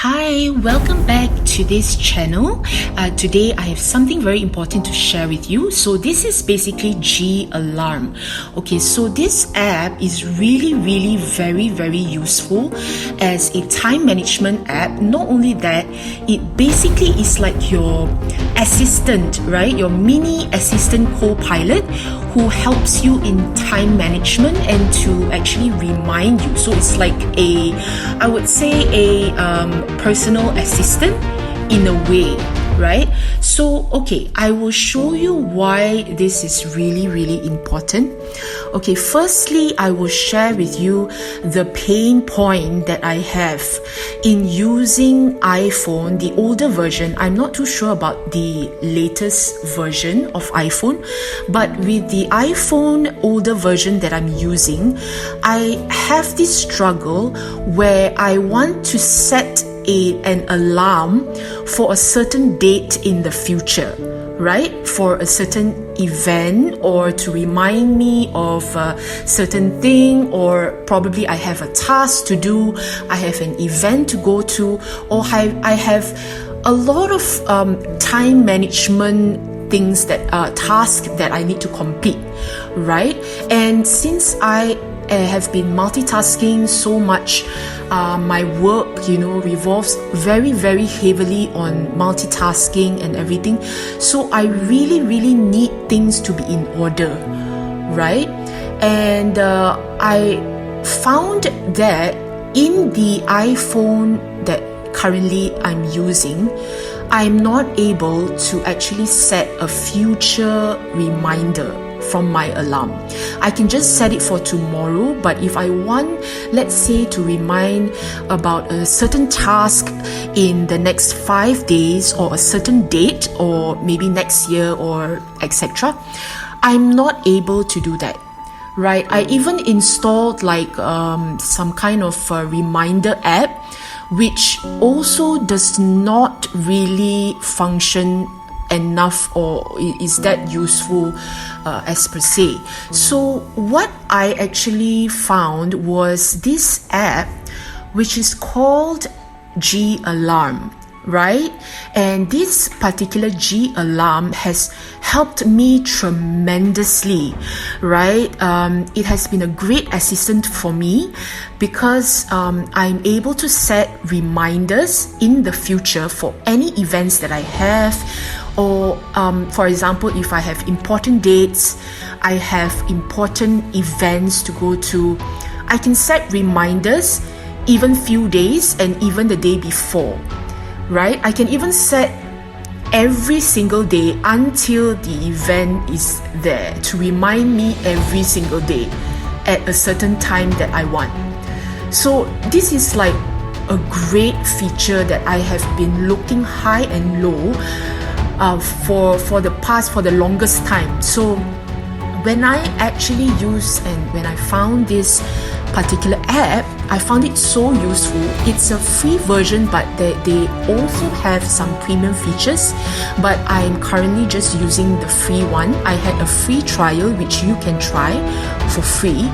Hi, welcome back to this channel. Today I have something very important to share with you. So this is basically Galarm. Okay, so this app is really very useful as a time management app. Not only that, it basically is like your assistant, right? Your mini assistant co-pilot who helps you in time management and to actually remind you. So it's like I would say a personal assistant in a way, right? So okay, I will show you why this is really important. Okay, firstly, I will share with you the pain point that I have in using iPhone, the older version. I'm not too sure about the latest version of iPhone, but with the iPhone older version that I'm using, I have this struggle where I want to set an alarm for a certain date in the future, right? For a certain event or to remind me of a certain thing, or probably I have a task to do, I have an event to go to, or I have a lot of time management things that tasks that I need to complete, right? And since I have been multitasking so much, my work, revolves very heavily on multitasking and everything. So I really need things to be in order, right? And I found that in the iPhone that currently I'm using, I'm not able to actually set a future reminder from my alarm. I can just set it for tomorrow, but if I want, let's say, to remind about a certain task in the next 5 days or a certain date or maybe next year or etc., I'm not able to do that, right? I even installed like some kind of a reminder app, which also does not really function enough or is that useful as per se. So what I actually found was this app which is called Galarm, right? And this particular Galarm has helped me tremendously, right? It has been a great assistant for me because I'm able to set reminders in the future for any events that I have, or for example, if I have important dates, I have important events to go to, I can set reminders even few days and even the day before, right? I can even set every single day until the event is there to remind me every single day at a certain time that I want. So this is like a great feature that I have been looking high and low for the longest time. So when I actually use and when I found this particular app, I found it so useful. It's a free version, but they also have some premium features, but I'm currently just using the free one. I had a free trial which you can try for free.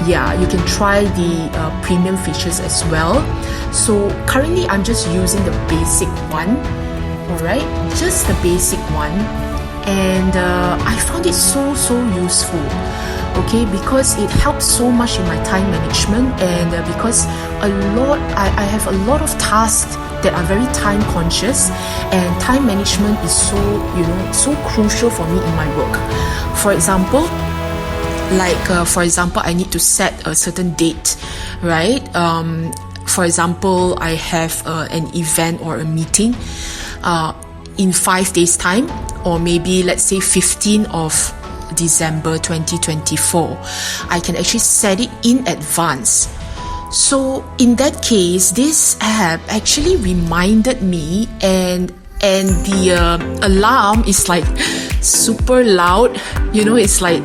You can try the premium features as well. So currently I'm just using the basic one, alright, just the basic one, and I found it so useful, okay, because it helps so much in my time management, and because I have a lot of tasks that are very time conscious, and time management is so crucial for me in my work. For example, I need to set a certain date, right? For example, I have an event or a meeting in 5 days time, or maybe let's say 15th of December 2024. I can actually set it in advance. So in that case, this app actually reminded me, and the alarm is like super loud, it's like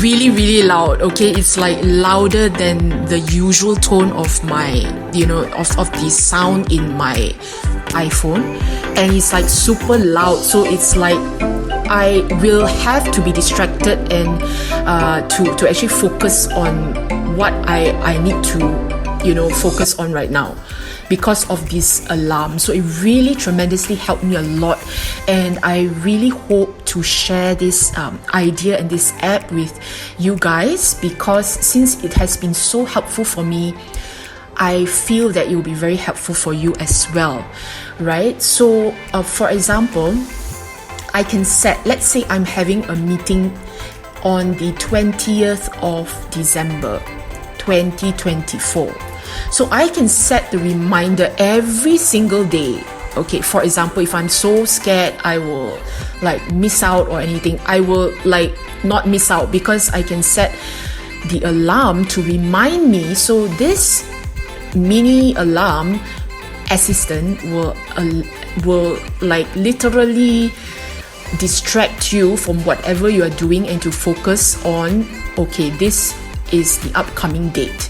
really loud, okay? It's like louder than the usual tone of my of the sound in my iPhone, and it's like super loud, so it's like I will have to be distracted and to actually focus on what I need to focus on right now because of this alarm. So it really tremendously helped me a lot, and I really hope to share this idea and this app with you guys, because since it has been so helpful for me, I feel that it will be very helpful for you as well, right? So for example, I can set, let's say I'm having a meeting on the 20th of December 2024. So I can set the reminder every single day. Okay, for example, if I'm so scared I will miss out or anything, I will not miss out, because I can set the alarm to remind me. So this mini alarm assistant will literally distract you from whatever you are doing and to focus on, okay, this is the upcoming date,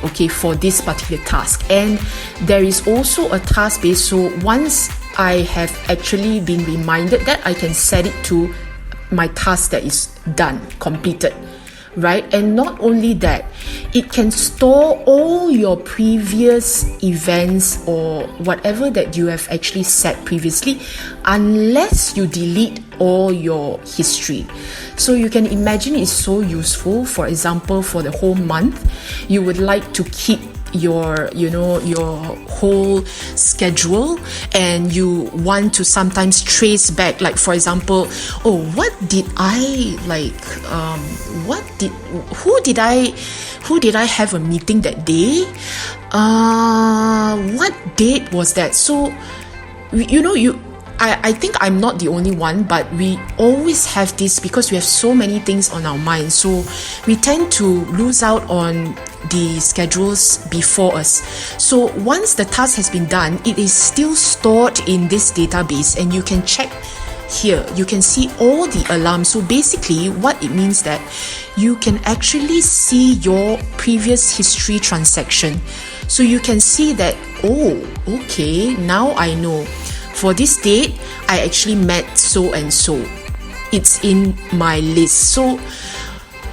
okay, for this particular task. And there is also a task base, so once I have actually been reminded, that I can set it to my task that is done, completed, right? And not only that, it can store all your previous events or whatever that you have actually set previously, unless you delete all your history. So you can imagine it's so useful. For example, for the whole month, you would like to keep your whole schedule, and you want to sometimes trace back, for example, who did I have a meeting that day, what date was that? So I think I'm not the only one, but we always have this, because we have so many things on our minds, so we tend to lose out on the schedules before us. So once the task has been done, it is still stored in this database, and you can check here, you can see all the alarms. So basically what it means that you can actually see your previous history transaction. So you can see that, okay, now I know for this date I actually met so and so, it's in my list. So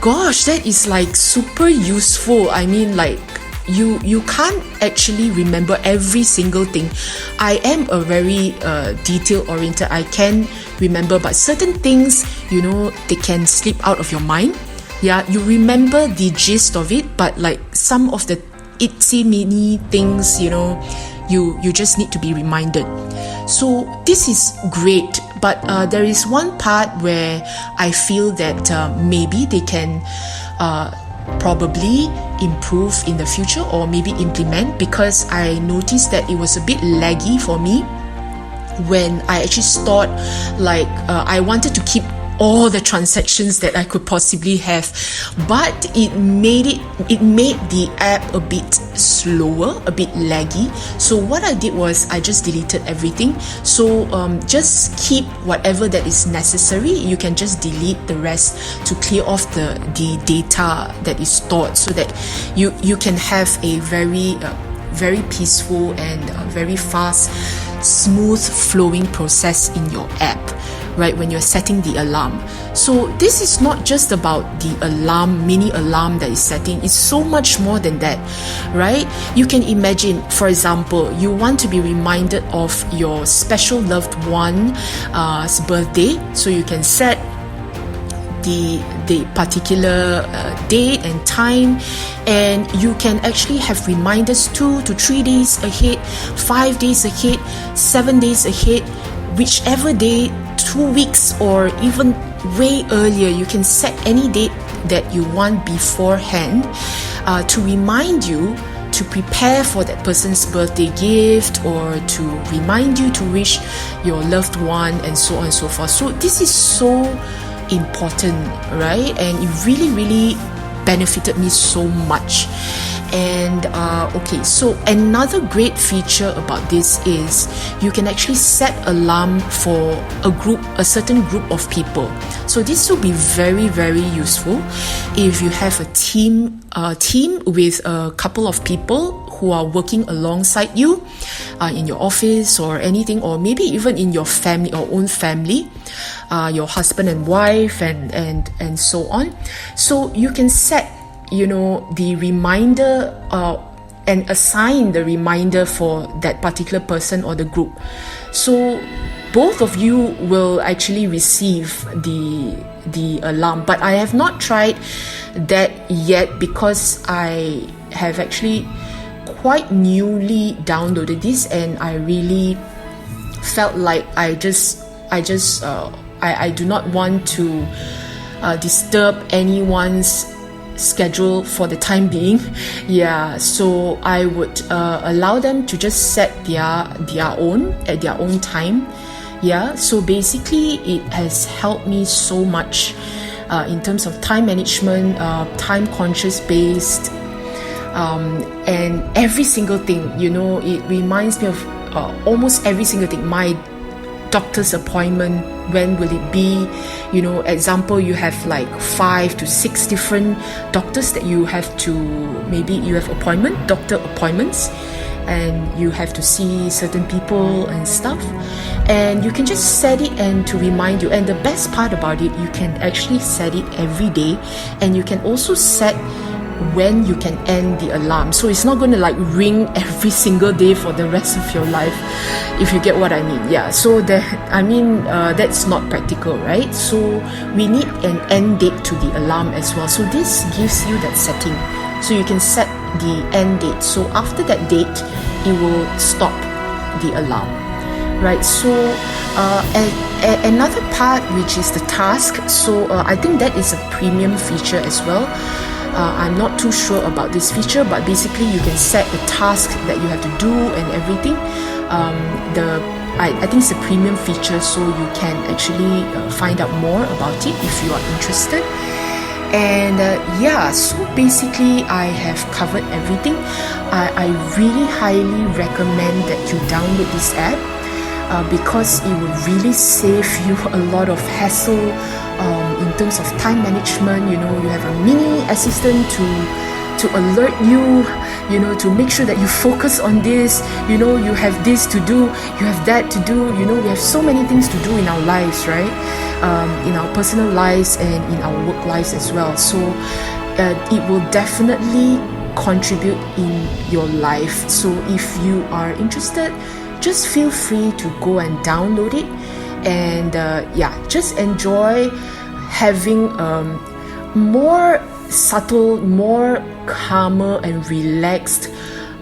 gosh, that is super useful. I mean, you can't actually remember every single thing. I am a very detail oriented, I can remember, but certain things, they can slip out of your mind. Yeah, you remember the gist of it, but some of the itsy mini things, you just need to be reminded. So this is great, but there is one part where I feel that maybe they can probably improve in the future, or maybe implement, because I noticed that it was a bit laggy for me when I actually stored, I wanted to keep all the transactions that I could possibly have, but it made the app a bit slower, a bit laggy. So what I did was I just deleted everything. So just keep whatever that is necessary. You can just delete the rest to clear off the data that is stored, so that you can have a very peaceful and very fast, smooth flowing process in your app, right, when you're setting the alarm. So this is not just about the alarm, mini alarm that is setting. It's so much more than that, right? You can imagine, for example, you want to be reminded of your special loved one's birthday, so you can set the particular date and time, and you can actually have reminders 2 to 3 days ahead, 5 days ahead, 7 days ahead, whichever day, 2 weeks, or even way earlier. You can set any date that you want beforehand to remind you to prepare for that person's birthday gift, or to remind you to wish your loved one, and so on and so forth. So this is so important, right? And it really benefited me so much. And okay, so another great feature about this is you can actually set alarm for a certain group of people. So this will be very useful if you have a team with a couple of people who are working alongside you in your office or anything, or maybe even in your family or own family, your husband and wife, and so on. So you can set the reminder and assign the reminder for that particular person or the group. So both of you will actually receive the alarm. But I have not tried that yet because I have actually quite newly downloaded this, and I really felt like I do not want to disturb anyone's schedule for the time being. Yeah, so I would allow them to just set their own at their own time. Yeah, so basically it has helped me so much in terms of time management, time conscious based, and every single thing, you know, it reminds me of almost every single thing. My doctor's appointment, when will it be? You know, example, you have like 5 to 6 different doctors that you have to, maybe you have doctor appointments, and you have to see certain people and stuff, and you can just set it and to remind you. And the best part about it, you can actually set it every day, and you can also set when you can end the alarm, so it's not going to like ring every single day for the rest of your life, if you get what I mean. Yeah, so that's not practical, right? So we need an end date to the alarm as well. So this gives you that setting, so you can set the end date, so after that date it will stop the alarm, right? So another part, which is the task, so I think that is a premium feature as well. I'm not too sure about this feature, but basically you can set the task that you have to do and everything. I think it's a premium feature, so you can actually find out more about it if you are interested. And yeah, so basically I have covered everything. I really highly recommend that you download this app because it will really save you a lot of hassle in terms of time management. You know, you have a mini assistant to alert you, you know, to make sure that you focus on this. You know, you have this to do, you have that to do. You know, we have so many things to do in our lives, right? In our personal lives and in our work lives as well. So it will definitely contribute in your life. So if you are interested, just feel free to go and download it, and yeah, just enjoy having more subtle, more calmer and relaxed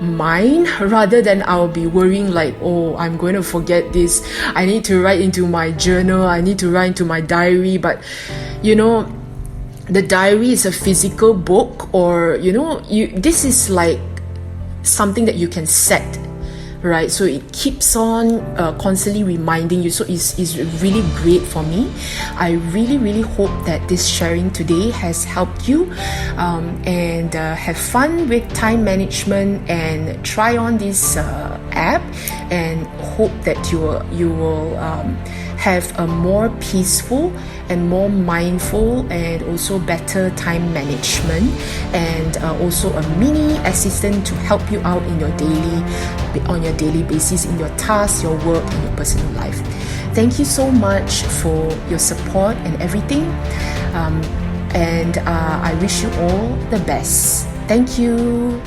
mind, rather than I'll be worrying like, oh, I'm going to forget this, I need to write into my journal, I need to write into my diary. But you know, the diary is a physical book, or you know, this is like something that you can set, right? So it keeps on constantly reminding you. So it's really great for me. I really hope that this sharing today has helped you, and have fun with time management, and try on this app, and hope that you will have a more peaceful and more mindful and also better time management, and also a mini assistant to help you out on your daily basis, in your tasks, your work, and your personal life. Thank you so much for your support and everything, and I wish you all the best. Thank you.